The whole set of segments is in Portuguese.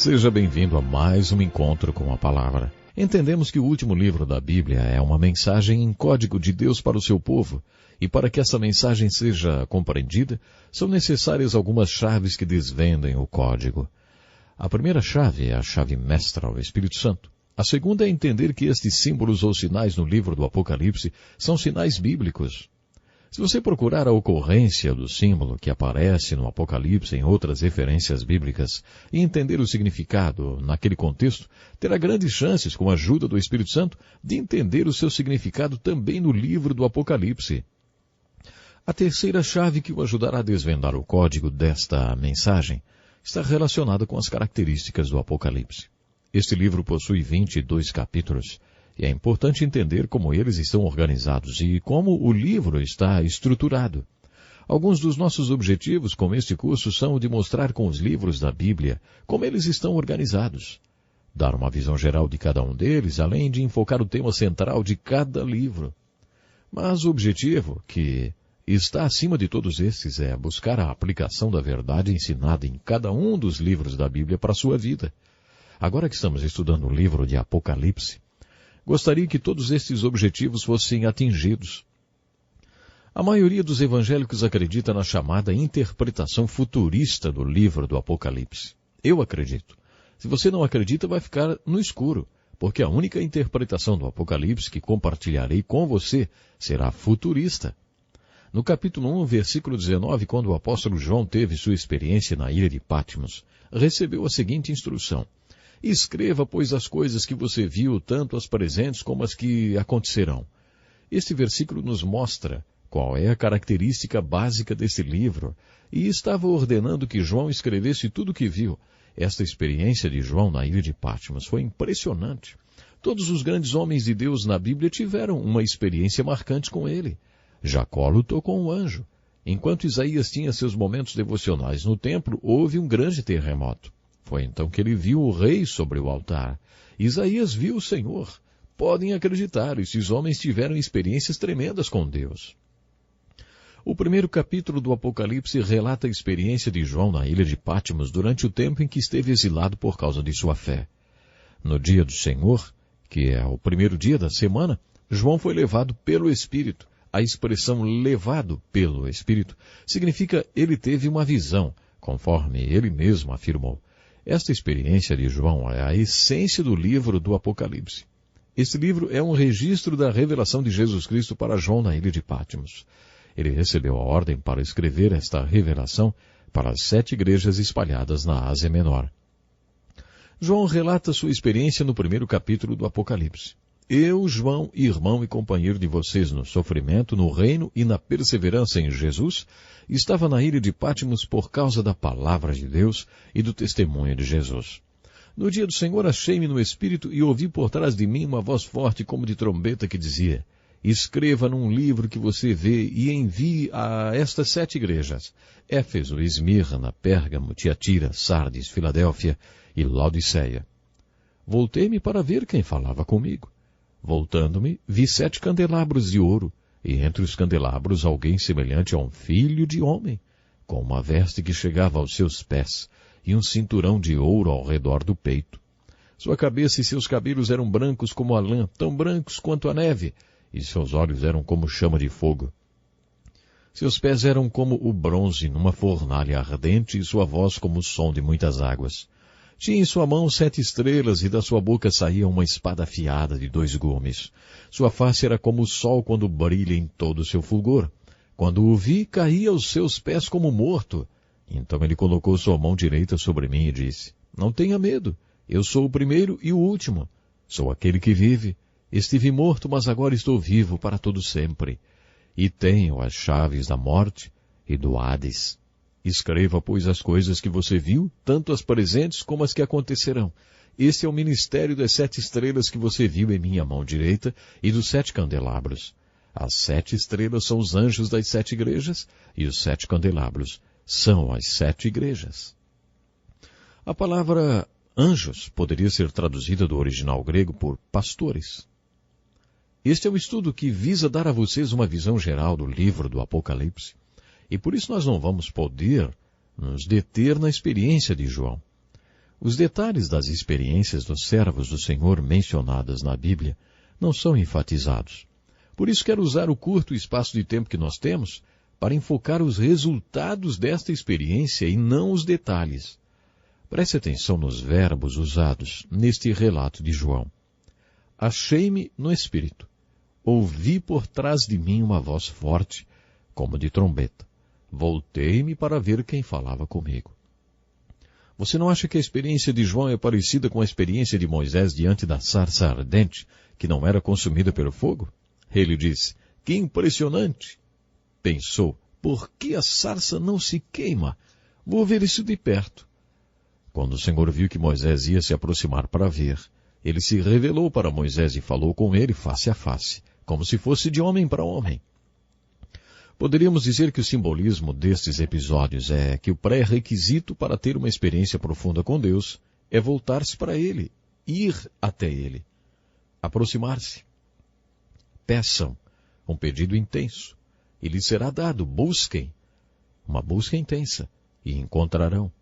Seja bem-vindo a mais um encontro com a Palavra. Entendemos que o último livro da Bíblia é uma mensagem em código de Deus para o seu povo, e para que essa mensagem seja compreendida, são necessárias algumas chaves que desvendem o código. A primeira chave é a chave mestra, o Espírito Santo. A segunda é entender que estes símbolos ou sinais no livro do Apocalipse são sinais bíblicos. Se você procurar a ocorrência do símbolo que aparece no Apocalipse em outras referências bíblicas e entender o significado naquele contexto, terá grandes chances, com a ajuda do Espírito Santo, de entender o seu significado também no livro do Apocalipse. A terceira chave que o ajudará a desvendar o código desta mensagem está relacionada com as características do Apocalipse. Este livro possui 22 capítulos. E é importante entender como eles estão organizados e como o livro está estruturado. Alguns dos nossos objetivos com este curso são o de mostrar com os livros da Bíblia como eles estão organizados. Dar uma visão geral de cada um deles, além de enfocar o tema central de cada livro. Mas o objetivo, que está acima de todos estes, é buscar a aplicação da verdade ensinada em cada um dos livros da Bíblia para a sua vida. Agora que estamos estudando o livro de Apocalipse, gostaria que todos estes objetivos fossem atingidos. A maioria dos evangélicos acredita na chamada interpretação futurista do livro do Apocalipse. Eu acredito. Se você não acredita, vai ficar no escuro, porque a única interpretação do Apocalipse que compartilharei com você será futurista. No capítulo 1, versículo 19, quando o apóstolo João teve sua experiência na ilha de Patmos, recebeu a seguinte instrução: escreva, pois, as coisas que você viu, tanto as presentes como as que acontecerão. Este versículo nos mostra qual é a característica básica desse livro, e estava ordenando que João escrevesse tudo o que viu. Esta experiência de João na ilha de Patmos foi impressionante. Todos os grandes homens de Deus na Bíblia tiveram uma experiência marcante com ele. Jacó lutou com um anjo. Enquanto Isaías tinha seus momentos devocionais no templo, houve um grande terremoto. Foi então que ele viu o rei sobre o altar. Isaías viu o Senhor. Podem acreditar, esses homens tiveram experiências tremendas com Deus. O primeiro capítulo do Apocalipse relata a experiência de João na ilha de Patmos durante o tempo em que esteve exilado por causa de sua fé. No dia do Senhor, que é o primeiro dia da semana, João foi levado pelo Espírito. A expressão levado pelo Espírito significa ele teve uma visão, conforme ele mesmo afirmou. Esta experiência de João é a essência do livro do Apocalipse. Este livro é um registro da revelação de Jesus Cristo para João na ilha de Patmos. Ele recebeu a ordem para escrever esta revelação para as 7 igrejas espalhadas na Ásia Menor. João relata sua experiência no primeiro capítulo do Apocalipse. Eu, João, irmão e companheiro de vocês no sofrimento, no reino e na perseverança em Jesus, estava na ilha de Patmos por causa da palavra de Deus e do testemunho de Jesus. No dia do Senhor achei-me no Espírito e ouvi por trás de mim uma voz forte como de trombeta que dizia: escreva num livro que você vê e envie a estas 7 igrejas: Éfeso, Esmirna, Pérgamo, Tiatira, Sardes, Filadélfia e Laodiceia. Voltei-me para ver quem falava comigo. Voltando-me, vi 7 candelabros de ouro, e entre os candelabros alguém semelhante a um filho de homem, com uma veste que chegava aos seus pés, e um cinturão de ouro ao redor do peito. Sua cabeça e seus cabelos eram brancos como a lã, tão brancos quanto a neve, e seus olhos eram como chama de fogo. Seus pés eram como o bronze numa fornalha ardente, e sua voz como o som de muitas águas. Tinha em sua mão 7 estrelas, e da sua boca saía uma espada afiada de 2 gumes. Sua face era como o sol quando brilha em todo o seu fulgor. Quando o vi, caí aos seus pés como morto. Então ele colocou sua mão direita sobre mim e disse: não tenha medo, eu sou o primeiro e o último. Sou aquele que vive. Estive morto, mas agora estou vivo para todo sempre. E tenho as chaves da morte e do Hades. Escreva, pois, as coisas que você viu, tanto as presentes como as que acontecerão. Este é o ministério das 7 estrelas que você viu em minha mão direita e dos 7 candelabros. As 7 estrelas são os anjos das 7 igrejas e os 7 candelabros são as 7 igrejas. A palavra anjos poderia ser traduzida do original grego por pastores. Este é um estudo que visa dar a vocês uma visão geral do livro do Apocalipse. E por isso nós não vamos poder nos deter na experiência de João. Os detalhes das experiências dos servos do Senhor mencionadas na Bíblia não são enfatizados. Por isso quero usar o curto espaço de tempo que nós temos para enfocar os resultados desta experiência e não os detalhes. Preste atenção nos verbos usados neste relato de João. Achei-me no Espírito. Ouvi por trás de mim uma voz forte, como de trombeta. Voltei-me para ver quem falava comigo. Você não acha que a experiência de João é parecida com a experiência de Moisés diante da sarça ardente, que não era consumida pelo fogo? Ele disse, que impressionante! Pensou, por que a sarça não se queima? Vou ver isso de perto. Quando o Senhor viu que Moisés ia se aproximar para ver, ele se revelou para Moisés e falou com ele face a face, como se fosse de homem para homem. Poderíamos dizer que o simbolismo destes episódios é que o pré-requisito para ter uma experiência profunda com Deus é voltar-se para Ele, ir até Ele, aproximar-se. Peçam, um pedido intenso, e lhes será dado, busquem, uma busca intensa, e encontrarão.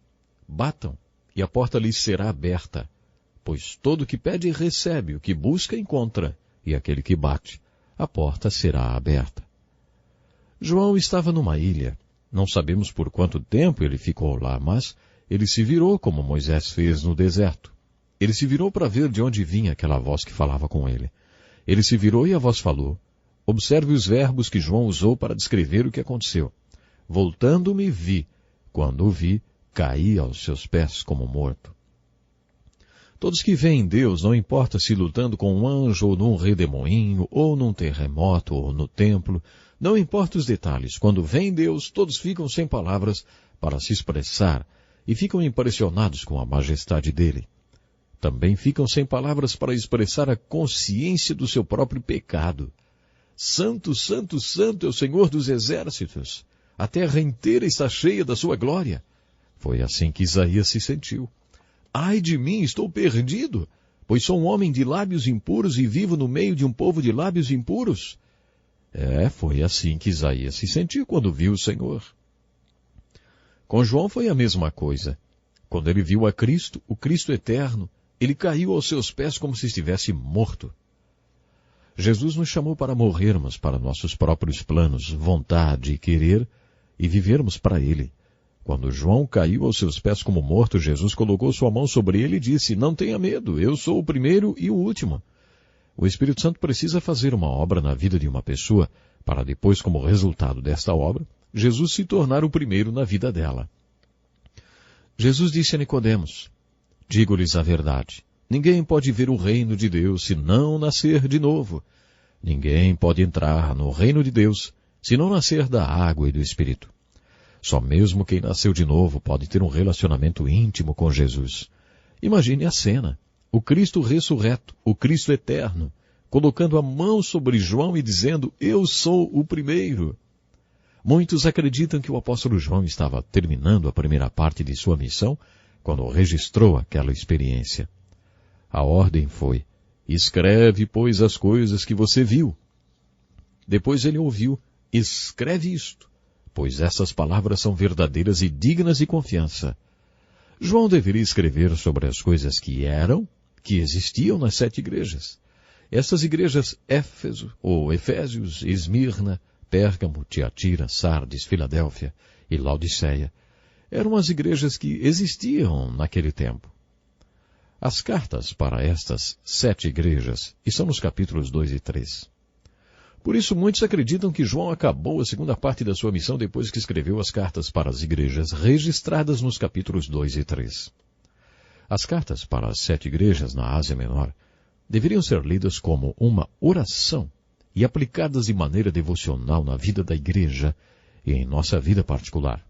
Batam, e a porta lhes será aberta, pois todo o que pede recebe, o que busca encontra, e aquele que bate, a porta será aberta. João estava numa ilha. Não sabemos por quanto tempo ele ficou lá, mas ele se virou como Moisés fez no deserto. Ele se virou para ver de onde vinha aquela voz que falava com ele. Ele se virou e a voz falou. Observe os verbos que João usou para descrever o que aconteceu. Voltando-me, vi. Quando o vi, caí aos seus pés como morto. Todos que veem Deus, não importa se lutando com um anjo ou num redemoinho, ou num terremoto, ou no templo, não importa os detalhes, quando veem Deus, todos ficam sem palavras para se expressar e ficam impressionados com a majestade dele. Também ficam sem palavras para expressar a consciência do seu próprio pecado. Santo, santo, santo é o Senhor dos exércitos. A terra inteira está cheia da sua glória. Foi assim que Isaías se sentiu. Ai de mim, estou perdido, pois sou um homem de lábios impuros e vivo no meio de um povo de lábios impuros. Foi assim que Isaías se sentiu quando viu o Senhor. Com João foi a mesma coisa. Quando ele viu a Cristo, o Cristo eterno, ele caiu aos seus pés como se estivesse morto. Jesus nos chamou para morrermos para nossos próprios planos, vontade e querer, e vivermos para Ele. Quando João caiu aos seus pés como morto, Jesus colocou sua mão sobre ele e disse, não tenha medo, eu sou o primeiro e o último. O Espírito Santo precisa fazer uma obra na vida de uma pessoa, para depois, como resultado desta obra, Jesus se tornar o primeiro na vida dela. Jesus disse a Nicodemos, digo-lhes a verdade, ninguém pode ver o reino de Deus se não nascer de novo. Ninguém pode entrar no reino de Deus se não nascer da água e do Espírito. Só mesmo quem nasceu de novo pode ter um relacionamento íntimo com Jesus. Imagine a cena. O Cristo ressurreto, o Cristo eterno, colocando a mão sobre João e dizendo, eu sou o primeiro. Muitos acreditam que o apóstolo João estava terminando a primeira parte de sua missão quando registrou aquela experiência. A ordem foi, escreve, pois, as coisas que você viu. Depois ele ouviu, escreve isto, pois essas palavras são verdadeiras e dignas de confiança. João deveria escrever sobre as coisas que eram, que existiam nas 7 igrejas. Essas igrejas Éfeso, ou Efésios, Esmirna, Pérgamo, Tiatira, Sardes, Filadélfia e Laodiceia, eram as igrejas que existiam naquele tempo. As cartas para estas 7 igrejas estão nos capítulos 2 e 3. Por isso, muitos acreditam que João acabou a segunda parte da sua missão depois que escreveu as cartas para as igrejas registradas nos capítulos 2 e 3. As cartas para as 7 igrejas na Ásia Menor deveriam ser lidas como uma oração e aplicadas de maneira devocional na vida da igreja e em nossa vida particular.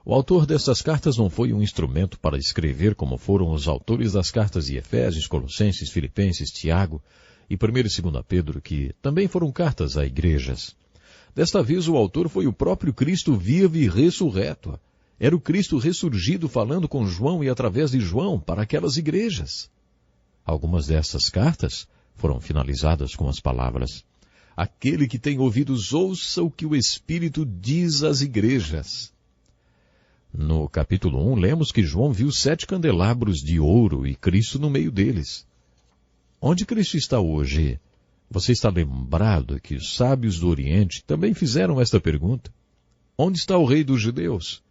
O autor destas cartas não foi um instrumento para escrever como foram os autores das cartas de Efésios, Colossenses, Filipenses, Tiago e 1 e 2 Pedro, que também foram cartas a igrejas. Desta vez o autor foi o próprio Cristo vivo e ressurreto. Era o Cristo ressurgido falando com João e através de João para aquelas igrejas. Algumas dessas cartas foram finalizadas com as palavras, aquele que tem ouvidos ouça o que o Espírito diz às igrejas. No capítulo 1, lemos que João viu 7 candelabros de ouro e Cristo no meio deles. Onde Cristo está hoje? Você está lembrado que os sábios do Oriente também fizeram esta pergunta? Onde está o rei dos judeus?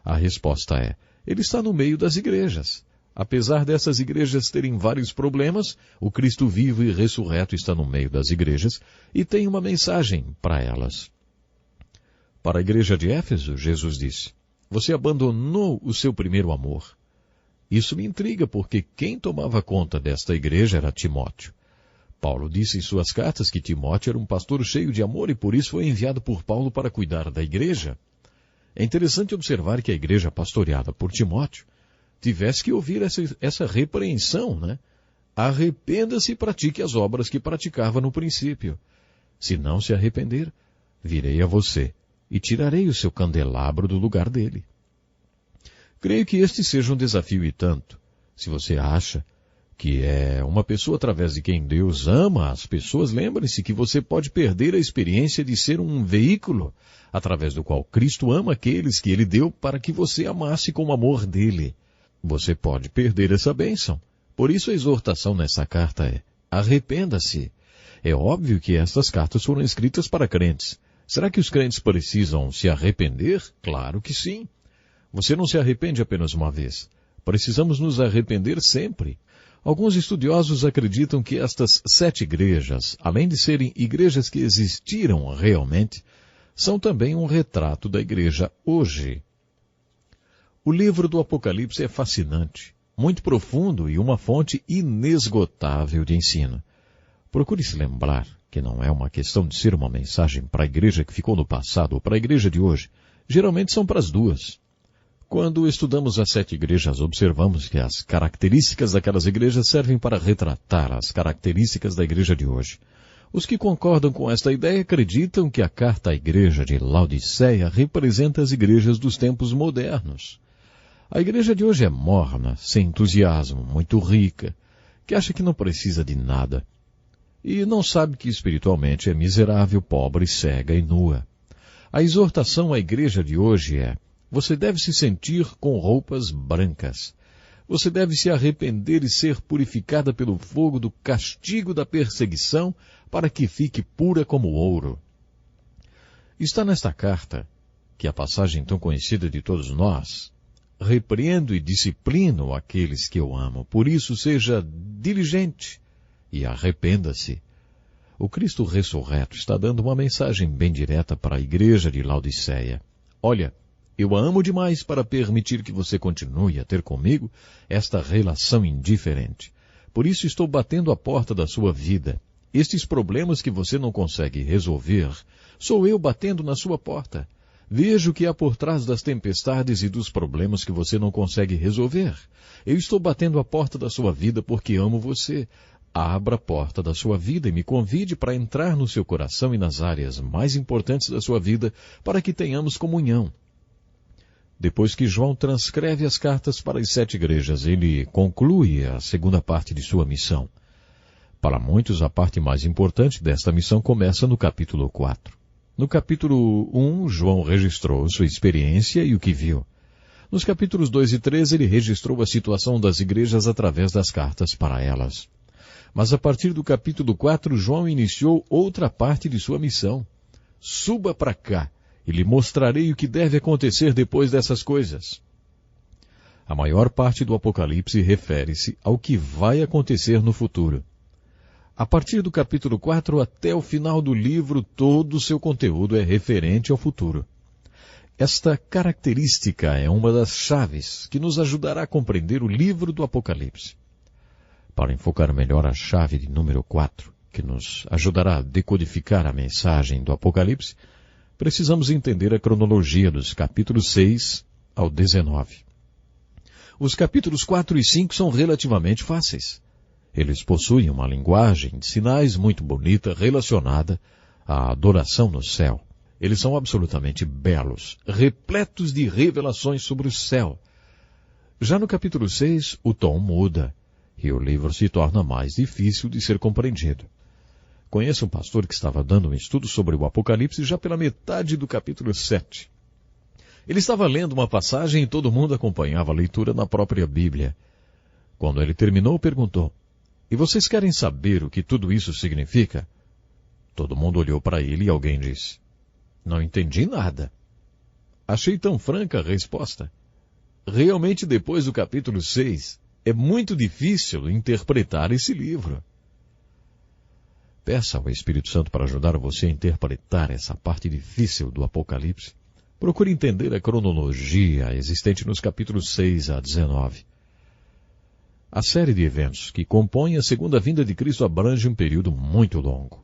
A resposta é, ele está no meio das igrejas. Apesar dessas igrejas terem vários problemas, o Cristo vivo e ressurreto está no meio das igrejas e tem uma mensagem para elas. Para a igreja de Éfeso, Jesus disse, você abandonou o seu primeiro amor. Isso me intriga porque quem tomava conta desta igreja era Timóteo. Paulo disse em suas cartas que Timóteo era um pastor cheio de amor e por isso foi enviado por Paulo para cuidar da igreja. É interessante observar que a igreja pastoreada por Timóteo tivesse que ouvir essa repreensão, né? Arrependa-se e pratique as obras que praticava no princípio. Se não se arrepender, virei a você e tirarei o seu candelabro do lugar dele. Creio que este seja um desafio e tanto. Se você acha que é uma pessoa através de quem Deus ama as pessoas, lembre-se que você pode perder a experiência de ser um veículo através do qual Cristo ama aqueles que Ele deu para que você amasse com o amor dele. Você pode perder essa bênção. Por isso a exortação nessa carta é, arrependa-se. É óbvio que estas cartas foram escritas para crentes. Será que os crentes precisam se arrepender? Claro que sim. Você não se arrepende apenas uma vez. Precisamos nos arrepender sempre. Alguns estudiosos acreditam que estas 7 igrejas, além de serem igrejas que existiram realmente, são também um retrato da igreja hoje. O livro do Apocalipse é fascinante, muito profundo e uma fonte inesgotável de ensino. Procure se lembrar que não é uma questão de ser uma mensagem para a igreja que ficou no passado ou para a igreja de hoje. Geralmente são para as duas. Quando estudamos as 7 igrejas, observamos que as características daquelas igrejas servem para retratar as características da igreja de hoje. Os que concordam com esta ideia acreditam que a carta à igreja de Laodiceia representa as igrejas dos tempos modernos. A igreja de hoje é morna, sem entusiasmo, muito rica, que acha que não precisa de nada. E não sabe que espiritualmente é miserável, pobre, cega e nua. A exortação à igreja de hoje é, você deve se sentir com roupas brancas. Você deve se arrepender e ser purificada pelo fogo do castigo da perseguição para que fique pura como ouro. Está nesta carta, que é a passagem tão conhecida de todos nós, repreendo e disciplino aqueles que eu amo, por isso seja diligente e arrependa-se. O Cristo ressurreto está dando uma mensagem bem direta para a igreja de Laodiceia. Olha, eu a amo demais para permitir que você continue a ter comigo esta relação indiferente. Por isso estou batendo a porta da sua vida. Estes problemas que você não consegue resolver, sou eu batendo na sua porta. Veja o que há por trás das tempestades e dos problemas que você não consegue resolver. Eu estou batendo a porta da sua vida porque amo você. Abra a porta da sua vida e me convide para entrar no seu coração e nas áreas mais importantes da sua vida para que tenhamos comunhão. Depois que João transcreve as cartas para as 7 igrejas, ele conclui a segunda parte de sua missão. Para muitos, a parte mais importante desta missão começa no capítulo 4. No capítulo 1, João registrou sua experiência e o que viu. Nos capítulos 2 e 3, ele registrou a situação das igrejas através das cartas para elas. Mas a partir do capítulo 4, João iniciou outra parte de sua missão. Suba para cá. E lhe mostrarei o que deve acontecer depois dessas coisas. A maior parte do Apocalipse refere-se ao que vai acontecer no futuro. A partir do capítulo 4 até o final do livro, todo o seu conteúdo é referente ao futuro. Esta característica é uma das chaves que nos ajudará a compreender o livro do Apocalipse. Para enfocar melhor a chave de número 4, que nos ajudará a decodificar a mensagem do Apocalipse, precisamos entender a cronologia dos capítulos 6 ao 19. Os capítulos 4 e 5 são relativamente fáceis. Eles possuem uma linguagem de sinais muito bonita relacionada à adoração no céu. Eles são absolutamente belos, repletos de revelações sobre o céu. Já no capítulo 6, o tom muda e o livro se torna mais difícil de ser compreendido. Conheço um pastor que estava dando um estudo sobre o Apocalipse já pela metade do capítulo 7. Ele estava lendo uma passagem e todo mundo acompanhava a leitura na própria Bíblia. Quando ele terminou, perguntou: "E vocês querem saber o que tudo isso significa?" Todo mundo olhou para ele e alguém disse: "Não entendi nada." Achei tão franca a resposta. Realmente, depois do capítulo 6, é muito difícil interpretar esse livro. Peça ao Espírito Santo para ajudar você a interpretar essa parte difícil do Apocalipse. Procure entender a cronologia existente nos capítulos 6 a 19. A série de eventos que compõem a segunda vinda de Cristo abrange um período muito longo.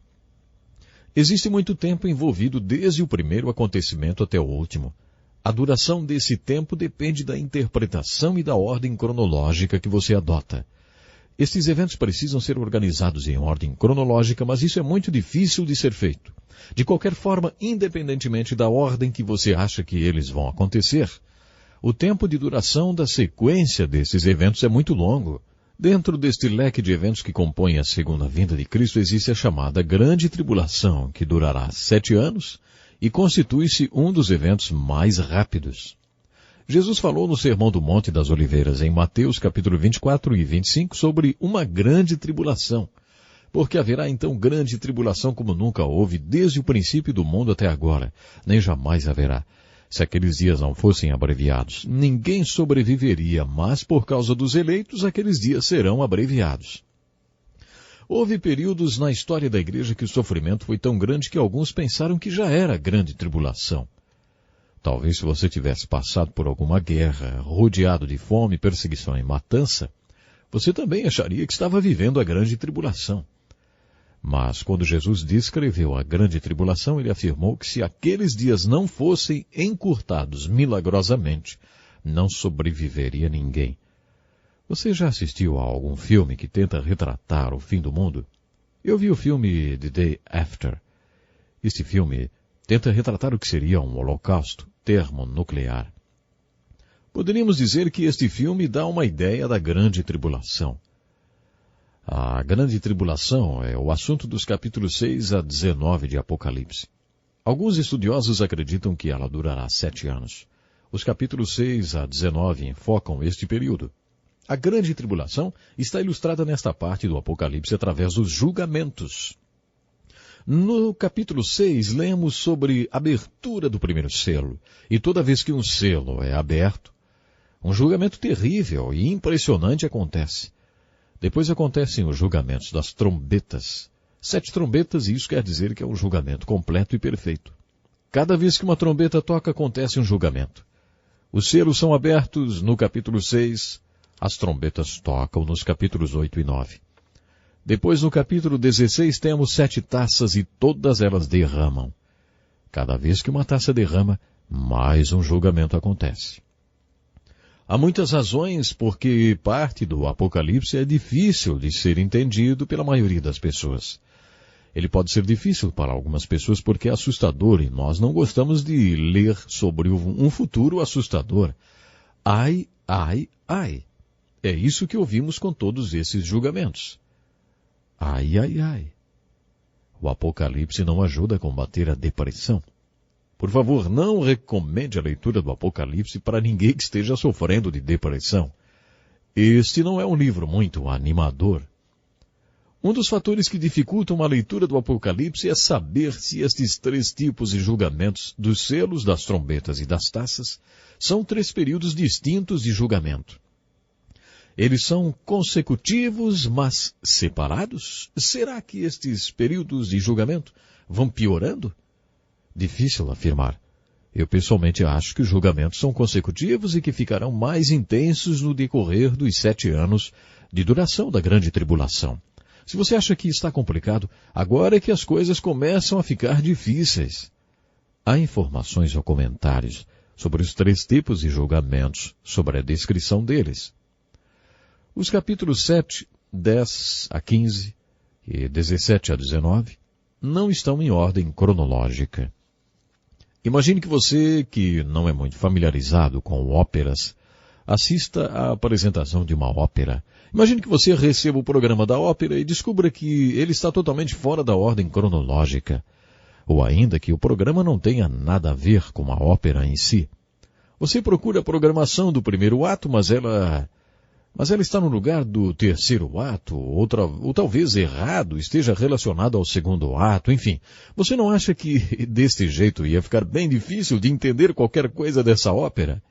Existe muito tempo envolvido desde o primeiro acontecimento até o último. A duração desse tempo depende da interpretação e da ordem cronológica que você adota. Estes eventos precisam ser organizados em ordem cronológica, mas isso é muito difícil de ser feito. De qualquer forma, independentemente da ordem que você acha que eles vão acontecer, o tempo de duração da sequência desses eventos é muito longo. Dentro deste leque de eventos que compõem a segunda vinda de Cristo existe a chamada Grande Tribulação, que durará 7 anos e constitui-se um dos eventos mais rápidos. Jesus falou no Sermão do Monte das Oliveiras, em Mateus capítulo 24 e 25, sobre uma grande tribulação. Porque haverá então grande tribulação como nunca houve desde o princípio do mundo até agora, nem jamais haverá. Se aqueles dias não fossem abreviados, ninguém sobreviveria, mas por causa dos eleitos, aqueles dias serão abreviados. Houve períodos na história da igreja que o sofrimento foi tão grande que alguns pensaram que já era grande tribulação. Talvez se você tivesse passado por alguma guerra, rodeado de fome, perseguição e matança, você também acharia que estava vivendo a grande tribulação. Mas quando Jesus descreveu a grande tribulação, ele afirmou que se aqueles dias não fossem encurtados milagrosamente, não sobreviveria ninguém. Você já assistiu a algum filme que tenta retratar o fim do mundo? Eu vi o filme The Day After. Este filme tenta retratar o que seria um holocausto termonuclear. Poderíamos dizer que este filme dá uma ideia da grande tribulação. A grande tribulação é o assunto dos capítulos 6 a 19 de Apocalipse. Alguns estudiosos acreditam que ela durará 7 anos. Os capítulos 6 a 19 enfocam este período. A grande tribulação está ilustrada nesta parte do Apocalipse através dos julgamentos. No capítulo 6, lemos sobre a abertura do primeiro selo. E toda vez que um selo é aberto, um julgamento terrível e impressionante acontece. Depois acontecem os julgamentos das trombetas. 7 trombetas, e isso quer dizer que é um julgamento completo e perfeito. Cada vez que uma trombeta toca, acontece um julgamento. Os selos são abertos no capítulo 6, as trombetas tocam nos capítulos 8 e 9. Depois, no capítulo 16, temos 7 taças e todas elas derramam. Cada vez que uma taça derrama, mais um julgamento acontece. Há muitas razões porque parte do Apocalipse é difícil de ser entendido pela maioria das pessoas. Ele pode ser difícil para algumas pessoas porque é assustador e nós não gostamos de ler sobre um futuro assustador. Ai, ai, ai. É isso que ouvimos com todos esses julgamentos. Ai, ai, ai. O Apocalipse não ajuda a combater a depressão. Por favor, não recomende a leitura do Apocalipse para ninguém que esteja sofrendo de depressão. Este não é um livro muito animador. Um dos fatores que dificultam a leitura do Apocalipse é saber se estes 3 tipos de julgamentos dos selos, das trombetas e das taças são 3 períodos distintos de julgamento. Eles são consecutivos, mas separados? Será que estes períodos de julgamento vão piorando? Difícil afirmar. Eu pessoalmente acho que os julgamentos são consecutivos e que ficarão mais intensos no decorrer dos 7 anos de duração da grande tribulação. Se você acha que está complicado, agora é que as coisas começam a ficar difíceis. Há informações ou comentários sobre os 3 tipos de julgamentos, sobre a descrição deles. Os capítulos 7, 10 a 15 e 17 a 19 não estão em ordem cronológica. Imagine que você, que não é muito familiarizado com óperas, assista à apresentação de uma ópera. Imagine que você receba o programa da ópera e descubra que ele está totalmente fora da ordem cronológica. Ou ainda que o programa não tenha nada a ver com a ópera em si. Você procura a programação do primeiro ato, mas ela está no lugar do terceiro ato, ou talvez errado, esteja relacionado ao segundo ato, enfim. Você não acha que deste jeito ia ficar bem difícil de entender qualquer coisa dessa ópera?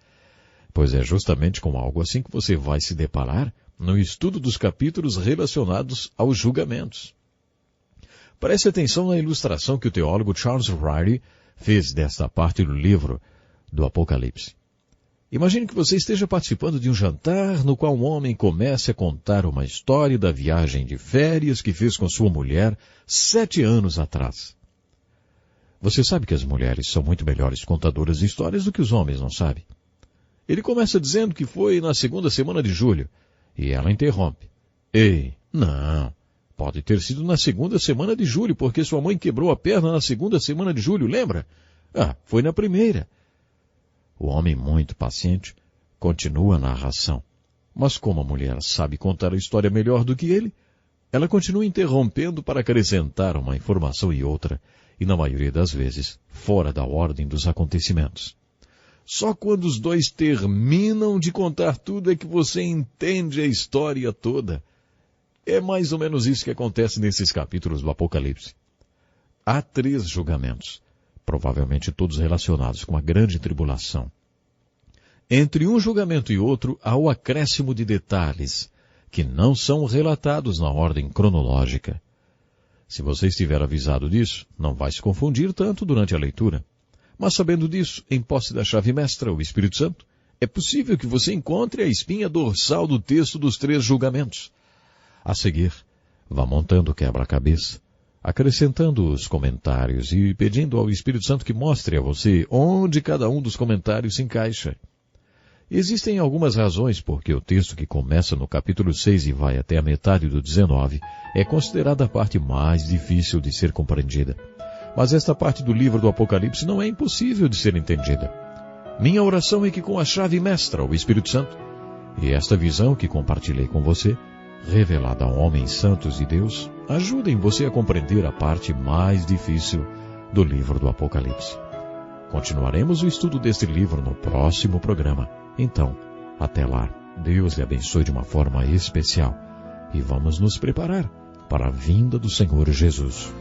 Pois é justamente com algo assim que você vai se deparar no estudo dos capítulos relacionados aos julgamentos. Preste atenção na ilustração que o teólogo Charles Ryrie fez desta parte do livro do Apocalipse. Imagine que você esteja participando de um jantar no qual um homem comece a contar uma história da viagem de férias que fez com sua mulher 7 anos atrás. Você sabe que as mulheres são muito melhores contadoras de histórias do que os homens, não sabe? Ele começa dizendo que foi na segunda semana de julho, e ela interrompe. Ei, não, pode ter sido na segunda semana de julho, porque sua mãe quebrou a perna na segunda semana de julho, lembra? Ah, foi na primeira. O homem, muito paciente, continua a narração. Mas como a mulher sabe contar a história melhor do que ele, ela continua interrompendo para acrescentar uma informação e outra, e na maioria das vezes, fora da ordem dos acontecimentos. Só quando os dois terminam de contar tudo é que você entende a história toda. É mais ou menos isso que acontece nesses capítulos do Apocalipse. Há 3 julgamentos, provavelmente todos relacionados com a grande tribulação. Entre um julgamento e outro, há o acréscimo de detalhes, que não são relatados na ordem cronológica. Se você estiver avisado disso, não vai se confundir tanto durante a leitura. Mas sabendo disso, em posse da chave mestra, o Espírito Santo, é possível que você encontre a espinha dorsal do texto dos 3 julgamentos. A seguir, vá montando o quebra-cabeça, acrescentando os comentários e pedindo ao Espírito Santo que mostre a você onde cada um dos comentários se encaixa. Existem algumas razões por que o texto que começa no capítulo 6 e vai até a metade do 19 é considerada a parte mais difícil de ser compreendida. Mas esta parte do livro do Apocalipse não é impossível de ser entendida. Minha oração é que com a chave mestra, o Espírito Santo, e esta visão que compartilhei com você, revelada a homens santos de Deus, ajudem você a compreender a parte mais difícil do livro do Apocalipse. Continuaremos o estudo deste livro no próximo programa. Então, até lá, Deus lhe abençoe de uma forma especial e vamos nos preparar para a vinda do Senhor Jesus.